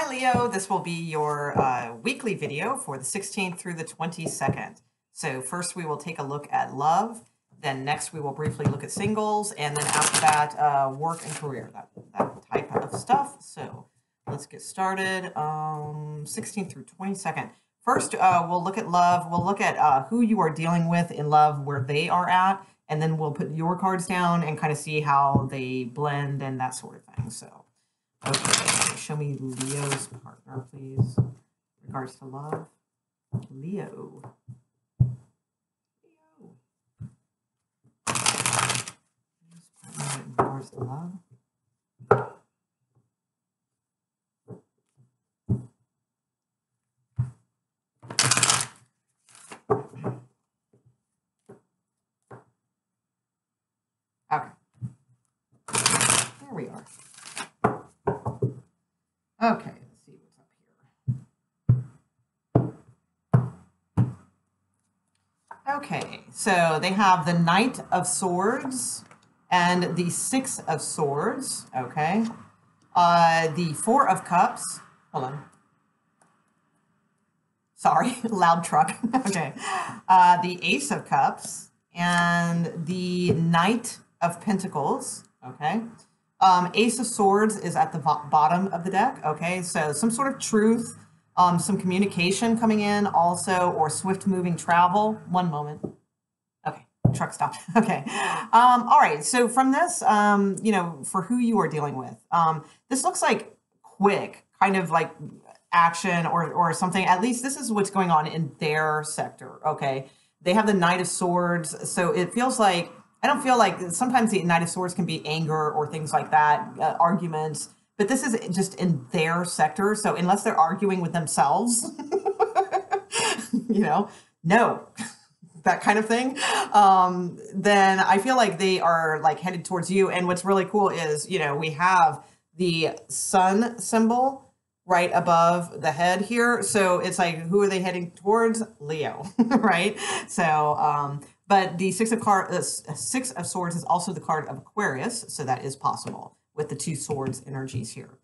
Hi Leo, this will be your weekly video for the 16th through the 22nd. So first we will take a look at love, then next we will briefly look at singles, and then after that work and career, that type of stuff. So let's get started. 16th through 22nd. First we'll look at love, we'll look at who you are dealing with in love, where they are at, and then we'll put your cards down and kind of see how they blend and that sort of thing. So. Okay, show me Leo's partner, please. In regards to love. Leo. Leo's partner in regards to love. Okay. There we are. Okay, let's see what's up here. Okay, so they have the Knight of Swords and the Six of Swords, okay? The Four of Cups, hold on. Sorry, loud truck, okay. The Ace of Cups and the Knight of Pentacles, okay? Ace of Swords is at the bottom of the deck, okay? So some sort of truth, some communication coming in also, or swift moving travel. One moment. Okay, truck stopped. Okay. All right, so from this, you know, for who you are dealing with, this looks like quick, kind of like action or something. At least this is what's going on in their sector, okay? They have the Knight of Swords, so it feels like, I don't feel like sometimes the Knight of Swords can be anger or things like that, arguments, but this is just in their sector. So unless they're arguing with themselves, you know, no, that kind of thing, then I feel like they are like headed towards you. And what's really cool is, you know, we have the sun symbol right above the head here. So it's like, who are they heading towards? Leo, right? So, but the Six of Swords is also the card of Aquarius, so that is possible with the two swords energies here.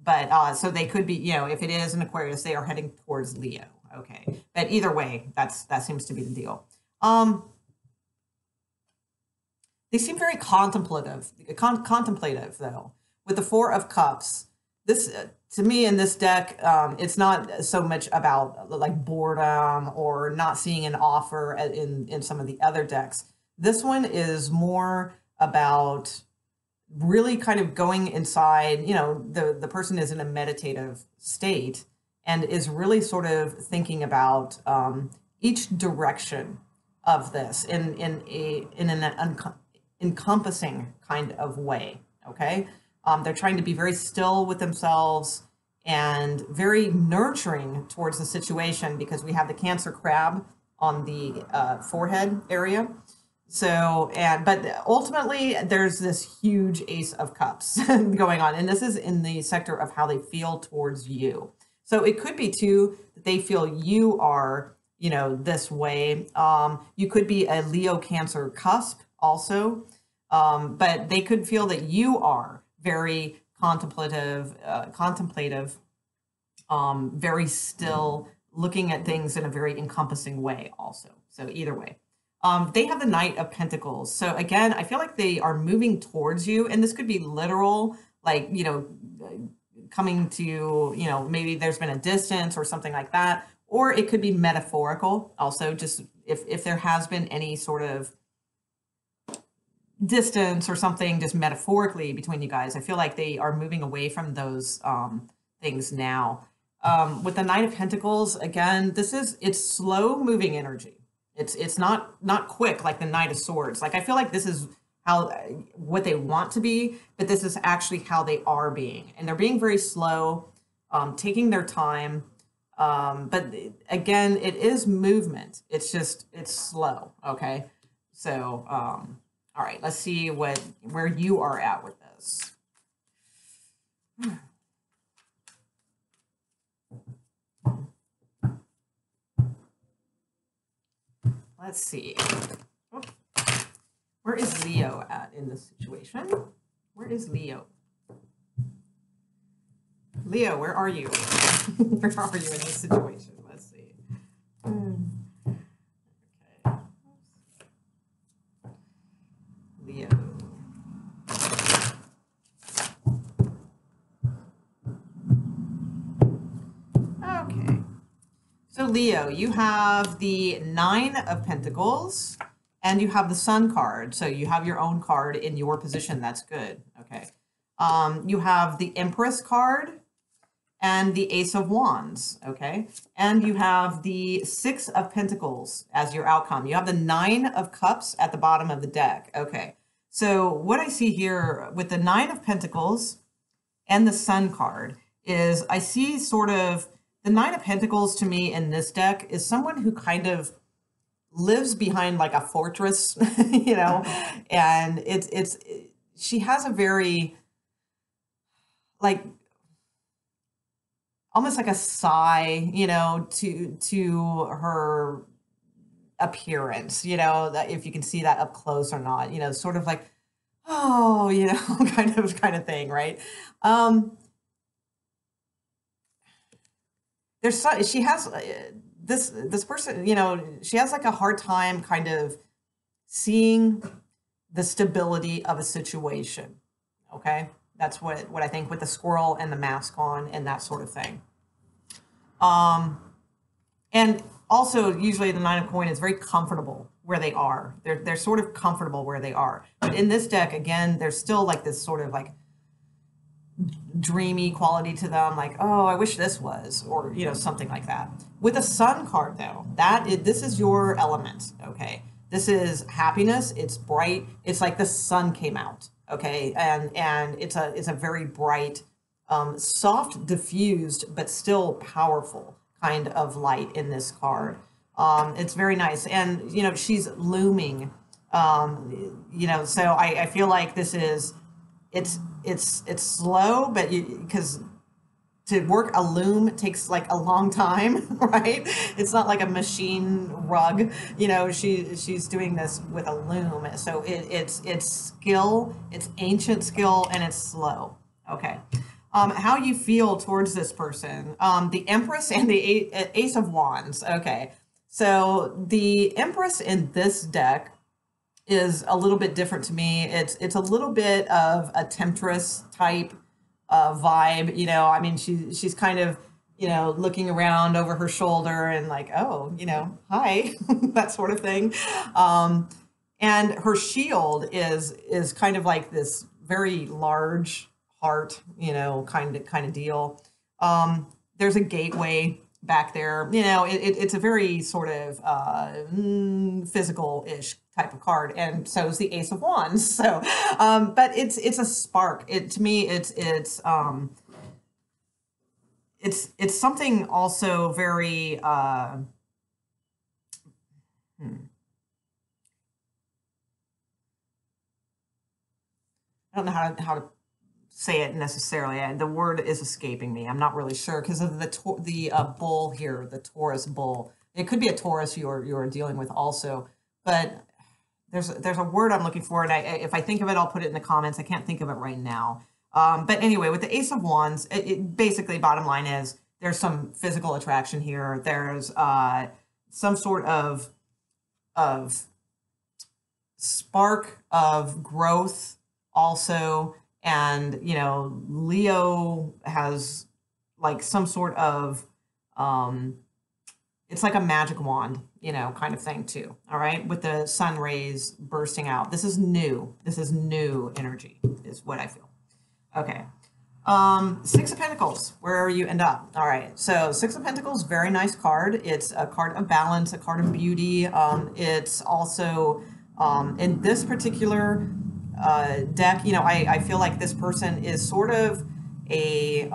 But so they could be, you know, if it is an Aquarius, they are heading towards Leo. Okay, but either way, that seems to be the deal. They seem very contemplative though. With the Four of Cups, this to me in this deck, it's not so much about like boredom or not seeing an offer in some of the other decks. This one is more about really kind of going inside, you know, the person is in a meditative state and is really sort of thinking about each direction of this in an encompassing kind of way, okay? They're trying to be very still with themselves and very nurturing towards the situation because we have the Cancer crab on the forehead area. So, but ultimately there's this huge Ace of Cups going on. And this is in the sector of how they feel towards you. So it could be too, that they feel you are, you know, this way. You could be a Leo Cancer cusp also, but they could feel that you are very contemplative, very still, looking at things in a very encompassing way also. So either way. They have the Knight of Pentacles. So again, I feel like they are moving towards you, and this could be literal, like, you know, coming to, you know, maybe there's been a distance or something like that, or it could be metaphorical also, just if there has been any sort of distance or something just metaphorically between you guys. I feel like they are moving away from those things now. With the Knight of Pentacles, again, it's slow moving energy. It's not quick like the Knight of Swords. Like I feel like this is how what they want to be, but this is actually how they are being, and they're being very slow, taking their time. But again, it is movement. It's slow. Okay, so all right, let's see where you are at with this. Let's see. Where is Leo at in this situation? Where is Leo? Leo, where are you? Where are you in this situation? Let's see. Okay. Leo. Okay. So Leo, you have the Nine of Pentacles and you have the Sun card. So you have your own card in your position. That's good. Okay. You have the Empress card and the Ace of Wands. Okay. And you have the Six of Pentacles as your outcome. You have the Nine of Cups at the bottom of the deck. Okay. So what I see here with the Nine of Pentacles and the Sun card is I see sort of the Nine of Pentacles to me in this deck is someone who kind of lives behind like a fortress, you know, and she has a very like almost like a sigh, you know, to her appearance, you know, that if you can see that up close or not, you know, sort of like, oh, you know, kind of thing, right? She has this person, you know, she has like a hard time kind of seeing the stability of a situation. Okay, that's what I think with the squirrel and the mask on and that sort of thing. And also usually the Nine of Coin is very comfortable where they are. They're sort of comfortable where they are. But in this deck, again, there's still like this sort of like dreamy quality to them, like, oh, I wish this was, or you know, something like that. With a Sun card though, this is your element. Okay, this is happiness. It's bright. It's like the sun came out. Okay, and it's a very bright, soft, diffused, but still powerful kind of light in this card. It's very nice, and you know, she's looming. You know, so I feel like this is. It's slow, but because to work a loom takes like a long time, right? It's not like a machine rug, you know. She's doing this with a loom, so it's skill, it's ancient skill, and it's slow. Okay, how you feel towards this person? The Empress and the Ace of Wands. Okay, so the Empress in this deck is a little bit different to me. It's a little bit of a temptress type vibe, you know. I mean, she's kind of, you know, looking around over her shoulder and like, oh, you know, hi, that sort of thing. And her shield is kind of like this very large heart, you know, kind of deal. There's a gateway back there, you know. It's a very sort of physical-ish type of card, and so is the Ace of Wands. So, but it's a spark. To me, it's something also very. I don't know how to say it necessarily. The word is escaping me. I'm not really sure because of the bull here, the Taurus bull. It could be a Taurus you're dealing with also, but there's a word I'm looking for, and if I think of it, I'll put it in the comments. I can't think of it right now. But anyway, with the Ace of Wands, it basically, bottom line is there's some physical attraction here. There's some sort of spark of growth also. And, you know, Leo has like some sort of, it's like a magic wand, you know, kind of thing too. All right. With the sun rays bursting out. This is new. This is new energy is what I feel. Okay. Six of Pentacles, where you end up. All right. So Six of Pentacles, very nice card. It's a card of balance, a card of beauty. It's also, in this particular deck, you know, I feel like this person is sort of a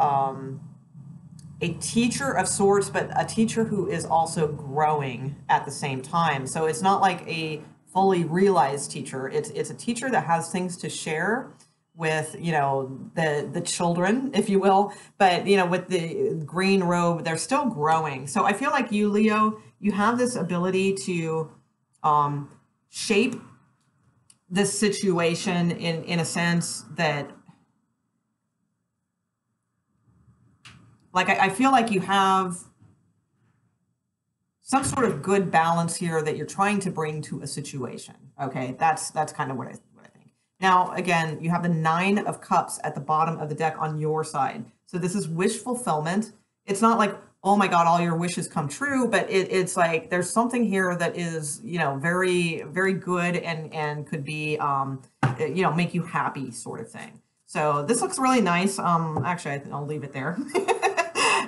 teacher of sorts, but a teacher who is also growing at the same time. So it's not like a fully realized teacher. It's a teacher that has things to share with, you know, the children, if you will. But, you know, with the green robe, they're still growing. So I feel like you, Leo, you have this ability to shape this situation in a sense that Like I feel like you have some sort of good balance here that you're trying to bring to a situation. Okay, that's kind of what I think. Now, again, you have the 9 of Cups at the bottom of the deck on your side. So this is wish fulfillment. It's not like, oh my God, all your wishes come true, but it's like there's something here that is, very, very good and could be, make you happy sort of thing. So this looks really nice. Actually, I'll leave it there.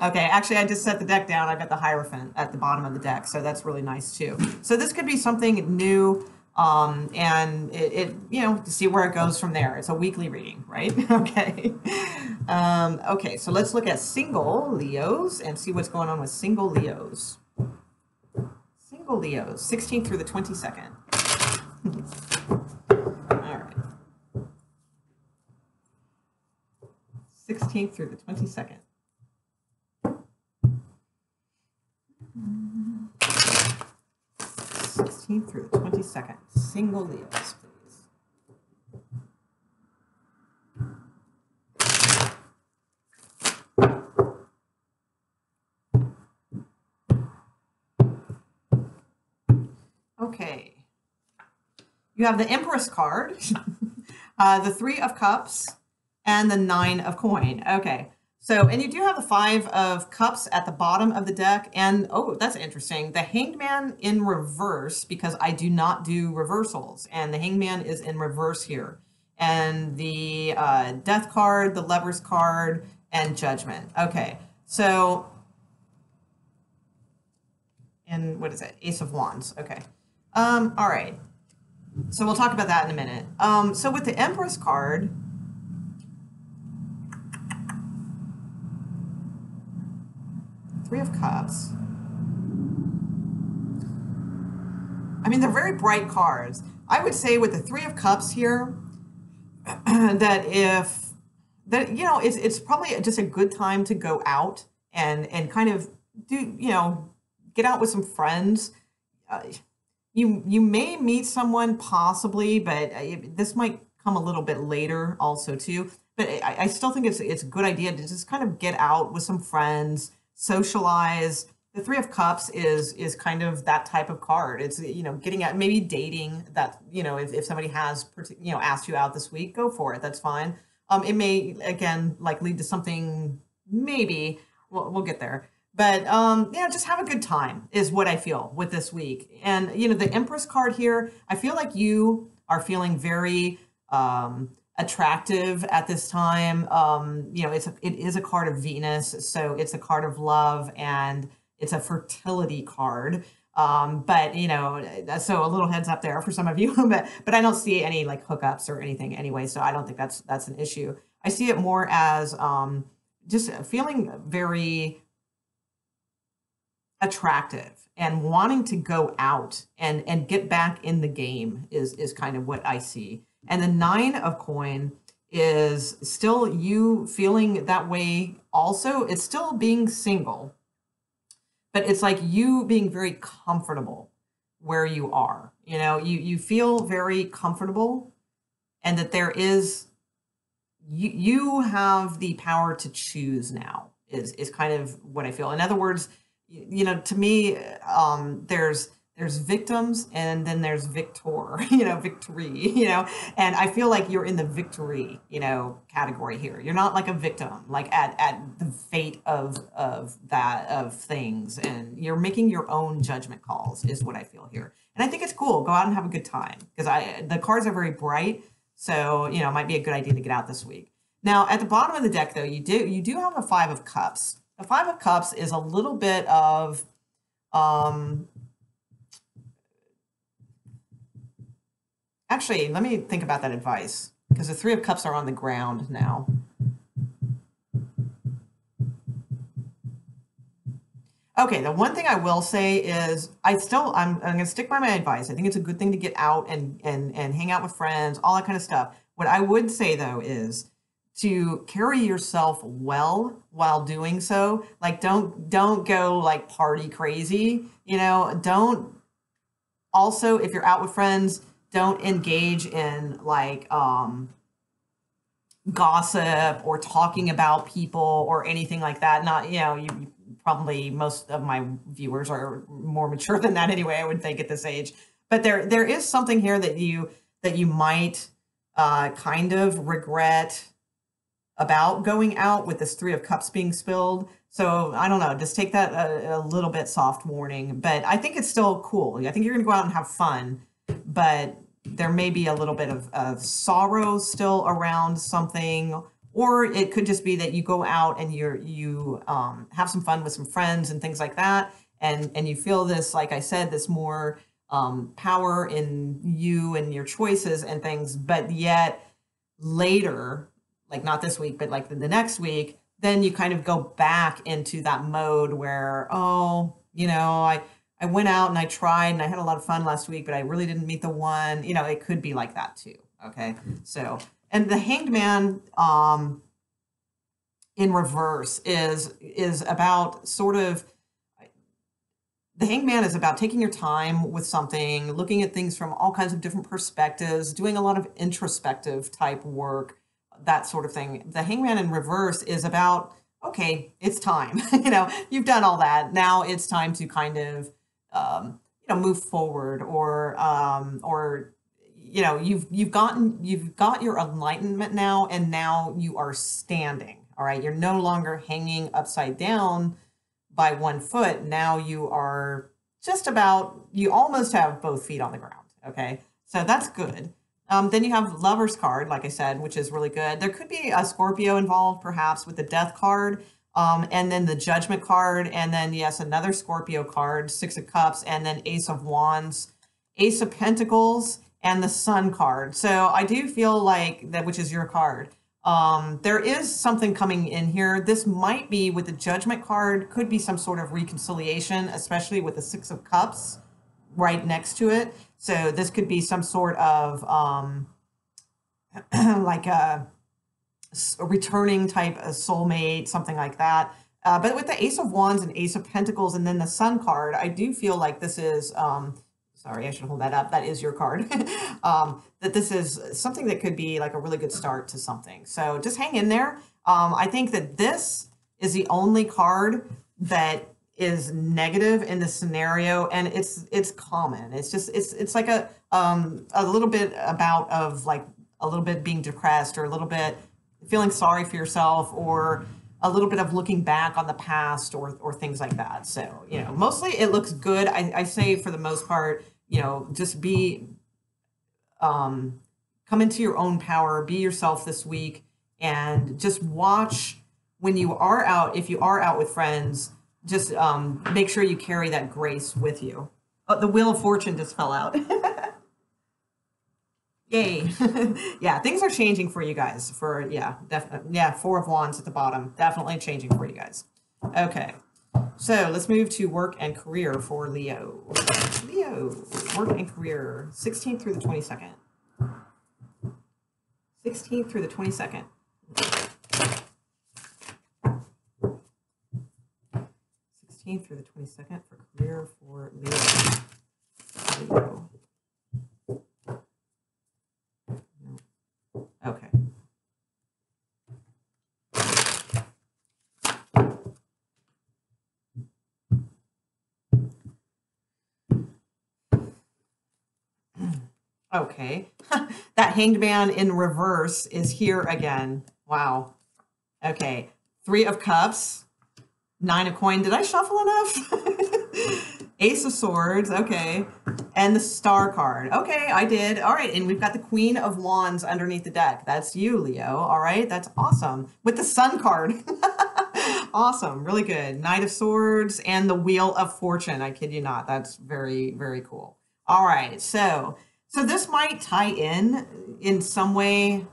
Okay, actually, I just set the deck down. I've got the Hierophant at the bottom of the deck, so that's really nice too. So this could be something new, and to see where it goes from there. It's a weekly reading, right? Okay. Okay, so let's look at single Leos and see what's going on with single Leos. Single Leos, 16th through the 22nd. All right. 16th through the 22nd. 16th through the 22nd. Single Leos, please. Okay. You have the Empress card, the 3 of Cups, and the 9 of Coin. Okay. So, and you do have the 5 of Cups at the bottom of the deck. And, oh, that's interesting. The Hanged Man in reverse, because I do not do reversals. And the Hanged Man is in reverse here. And the Death card, the Lovers card, and Judgment. Okay. So, and what is it? Ace of Wands. Okay. All right. So we'll talk about that in a minute. So with the Empress card, Three of Cups. I mean, they're very bright cards. I would say with the 3 of Cups here, it's probably just a good time to go out and kind of do, get out with some friends. You may meet someone possibly, but this might come a little bit later also too. But I still think it's a good idea to just kind of get out with some friends, socialize. The 3 of Cups is kind of that type of card. It's, getting out, maybe dating. That, if somebody has asked you out this week, go for it. That's fine. It may again lead to something. Maybe we'll get there. But just have a good time is what I feel with this week. And the Empress card here, I feel like you are feeling very attractive at this time. It is a card of Venus, so it's a card of love and it's a fertility card. But so a little heads up there for some of you, but I don't see any hookups or anything anyway, so I don't think that's an issue. I see it more as just feeling very attractive and wanting to go out and get back in the game is kind of what I see. And the 9 of Coin is still you feeling that way also. It's still being single, but it's like you being very comfortable where you are. You feel very comfortable, and that there is you have the power to choose now is kind of what I feel. In other words, to me, there's victims and then there's victor, victory, and I feel like you're in the victory, category here. You're not like a victim, like at the fate of things, and you're making your own judgment calls is what I feel here. And I think it's cool. Go out and have a good time because the cards are very bright. So, it might be a good idea to get out this week. Now, at the bottom of the deck, though, you do have a 5 of Cups. The 5 of Cups is a little bit of, actually, let me think about that advice, because the 3 of Cups are on the ground now. Okay, the one thing I will say is I'm going to stick by my advice. I think it's a good thing to get out and hang out with friends, all that kind of stuff. What I would say, though, is to carry yourself well while doing so. Don't go party crazy, don't also, if you're out with friends, don't engage in gossip or talking about people or anything like that. Not, you probably, most of my viewers are more mature than that anyway, I would think at this age. But there is something here that you might kind of regret about going out with this Three of Cups being spilled. So I don't know, just take that a little bit soft warning, but I think it's still cool. I think you're going to go out and have fun, but there may be a little bit of sorrow still around something, or it could just be that you go out and you have some fun with some friends and things like that, and you feel this, like I said, this more power in you and your choices and things, but yet later, like not this week, but like the next week, then you kind of go back into that mode where, oh, I went out and I tried and I had a lot of fun last week, but I really didn't meet the one. It could be like that too. Okay. So, and the Hanged Man in reverse is about sort of, the Hanged Man is about taking your time with something, looking at things from all kinds of different perspectives, doing a lot of introspective type work, that sort of thing. The Hanged Man in reverse is about, okay, it's time. You've done all that. Now it's time to kind of, move forward, or you've got your enlightenment now, and now you are standing. All right, you're no longer hanging upside down by one foot. Now you are you almost have both feet on the ground. Okay, so that's good. Then you have Lover's card, like I said, which is really good. There could be a Scorpio involved, perhaps, with the Death card, and then the Judgment card, and then, yes, another Scorpio card, Six of Cups, and then Ace of Wands, Ace of Pentacles, and the Sun card. So I do feel like that, which is your card. There is something coming in here. This might be with the Judgment card, could be some sort of reconciliation, especially with the Six of Cups right next to it. So this could be some sort of like a returning type of soulmate, something like that. But with the Ace of Wands and Ace of Pentacles and then the Sun card, I do feel like this is, sorry, I should hold that up. That is your card. That this is something that could be like a really good start to something. So just hang in there. I think that this is the only card that is negative in this scenario, and it's common. It's just it's like a little bit of like a little bit being depressed, or a little bit feeling sorry for yourself, or a little bit of looking back on the past, or things like that. So mostly it looks good. I say for the most part, just be come into your own power, be yourself this week, and just watch when you are out. If you are out with friends, just make sure you carry that grace with you. Oh, the Wheel of Fortune just fell out. Yay. Yeah, things are changing for you guys. Definitely. Yeah, Four of Wands at the bottom. Definitely changing for you guys. Okay. So let's move to work and career for Leo. Leo, work and career, 16th through the 22nd. 16th through the 22nd. 16th through the 22nd for career for Leo. Leo. Okay. Okay. That Hanged Man in reverse is here again. Wow. Okay. Three of Cups. Nine of Coin. Did I shuffle enough? Ace of Swords. Okay. And the Star card. Okay, I did. All right. And we've got the Queen of Wands underneath the deck. That's you, Leo. All right. That's awesome. With the Sun card. Awesome. Really good. Knight of Swords and the Wheel of Fortune. I kid you not. That's very, very cool. All right. So this might tie in some way,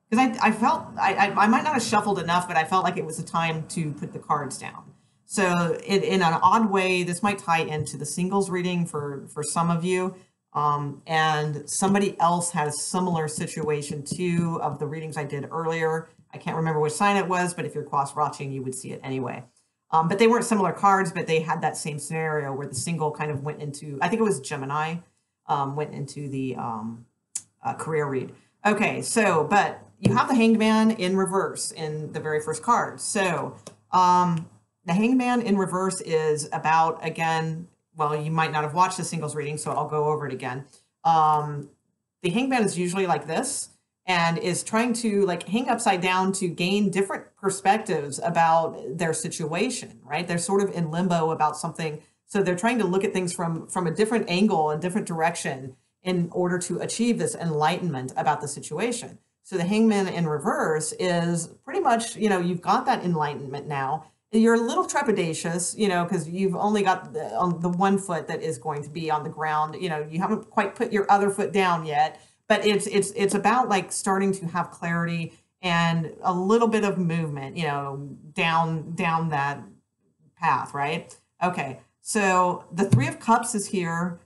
because I felt I might not have shuffled enough, but I felt like it was a time to put the cards down. So in an odd way, this might tie into the singles reading for some of you. And somebody else had a similar situation too of the readings I did earlier. I can't remember which sign it was, but if you're cross-watching, you would see it anyway. But they weren't similar cards, but they had that same scenario where the single kind of went into, I think it was Gemini, went into the career read. Okay, so, but you have the Hanged Man in reverse in the very first card. So the Hanged Man in reverse is about, again, well, you might not have watched the singles reading, so I'll go over it again. The Hanged Man is usually like this and is trying to like hang upside down to gain different perspectives about their situation, right? They're sort of in limbo about something. So they're trying to look at things from a different angle and different direction in order to achieve this enlightenment about the situation. So the Hangman in reverse is pretty much, you've got that enlightenment now. You're a little trepidatious, because you've only got on the one foot that is going to be on the ground. You haven't quite put your other foot down yet, but it's about like starting to have clarity and a little bit of movement, down that path, right? Okay, so the Three of Cups is here.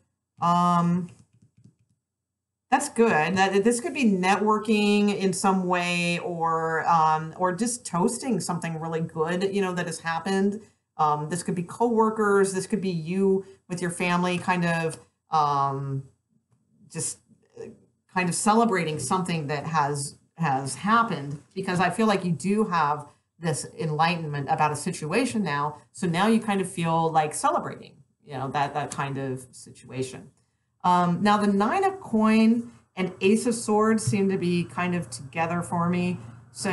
That's good. This could be networking in some way, or just toasting something really good, that has happened. This could be coworkers. This could be you with your family, kind of just kind of celebrating something that has happened, because I feel like you do have this enlightenment about a situation now. So now you kind of feel like celebrating, that kind of situation. Now the Nine of Coin and Ace of Swords seem to be kind of together for me. So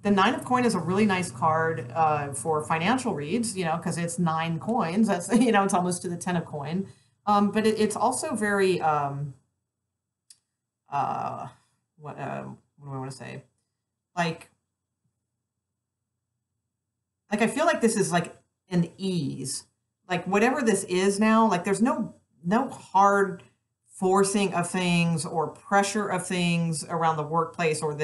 the Nine of Coin is a really nice card for financial reads, because it's 9 coins. That's, it's almost to the 10 of coin. But it's also very, what do I want to say? Like I feel like this is like an ease. Like whatever this is now, like there's no hard forcing of things or pressure of things around the workplace or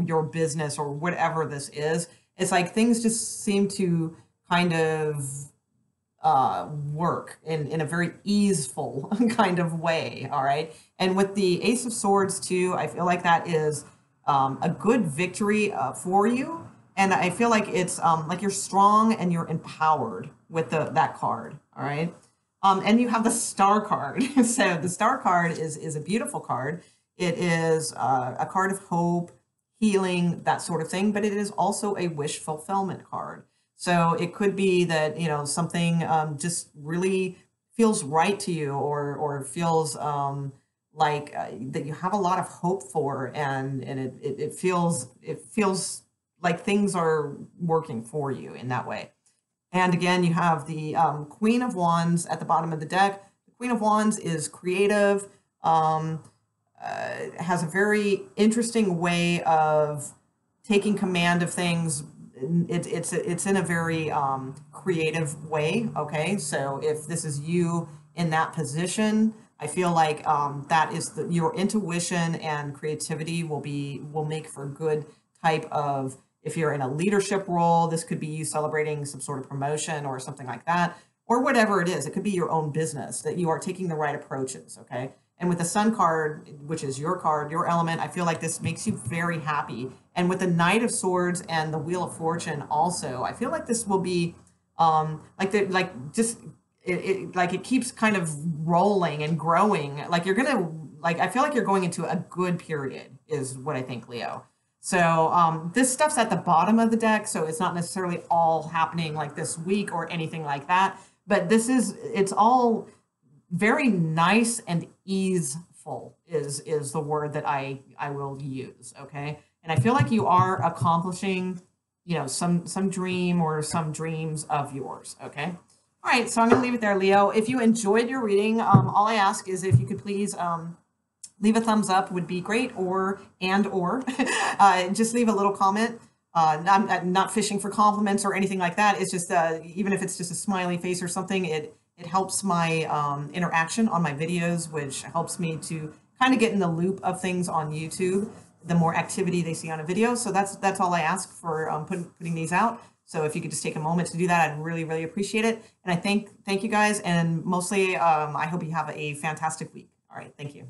your business or whatever this is. It's like things just seem to kind of work in a very easeful kind of way. All right. And with the Ace of Swords too, I feel like that is a good victory for you. And I feel like it's like you're strong and you're empowered with that card. All right. And you have the Star card. So the Star card is a beautiful card. It is a card of hope, healing, that sort of thing, but it is also a wish fulfillment card. So it could be that, something just really feels right to you, or feels like that you have a lot of hope for, and it feels like things are working for you in that way. And again, you have the Queen of Wands at the bottom of the deck. The Queen of Wands is creative, has a very interesting way of taking command of things. It's in a very creative way. Okay, so if this is you in that position, I feel like that is your intuition and creativity will make for a good type of. If you're in a leadership role, this could be you celebrating some sort of promotion or something like that, or whatever it is. It could be your own business that you are taking the right approaches, okay? And with the Sun card, which is your card, your element, I feel like this makes you very happy. And with the Knight of Swords and the Wheel of Fortune also, I feel like this will be it keeps kind of rolling and growing. Like I feel like you're going into a good period is what I think, Leo. So this stuff's at the bottom of the deck, so it's not necessarily all happening like this week or anything like that. But it's all very nice and easeful is the word that I will use, okay? And I feel like you are accomplishing, some dream or some dreams of yours, okay? All right, so I'm going to leave it there, Leo. If you enjoyed your reading, all I ask is if you could please leave a thumbs up would be great, or just leave a little comment. I'm not fishing for compliments or anything like that. It's just even if it's just a smiley face or something, it helps my interaction on my videos, which helps me to kind of get in the loop of things on YouTube. The more activity they see on a video, so that's all I ask for putting these out. So if you could just take a moment to do that, I'd really, really appreciate it. And I thank you guys, and mostly I hope you have a fantastic week. All right, thank you.